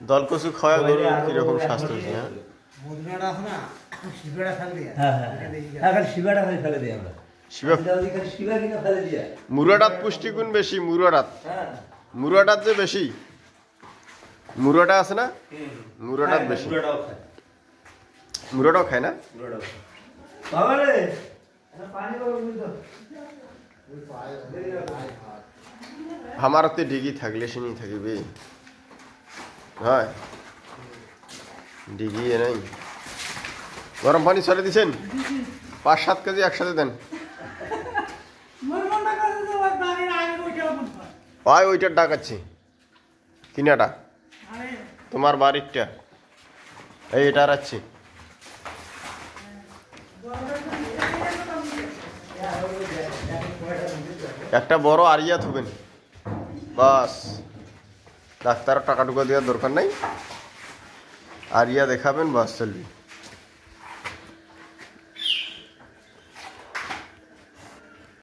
দল কচু খাওয়া গরু কিরকম স্বাস্থ্য হয়েছে? মুরাটাত পুষ্টিগুণ বেশি, মুরাটাত যে বেশি, মুরাটা আছে না, মুরাটাত বেশি। মুরাটাও খায় না? আমারতে ডিগি থাকলে শুনি থাকিবে, হয় ডিগি নাই। গরম পানি চলে দিছেন? 5-7 কেজি একসাথে দেন। ভাই ওইটার ডাকাচ্ছি, কিনাটা তোমার বাড়িরটা, এইটা রাখছি। একটা বড় আরিয়া থবেন, বাস। ডাক্তার টাকা টুকা দেওয়ার দরকার নাই, আরিয়া দেখাবেন, বাস চলবে।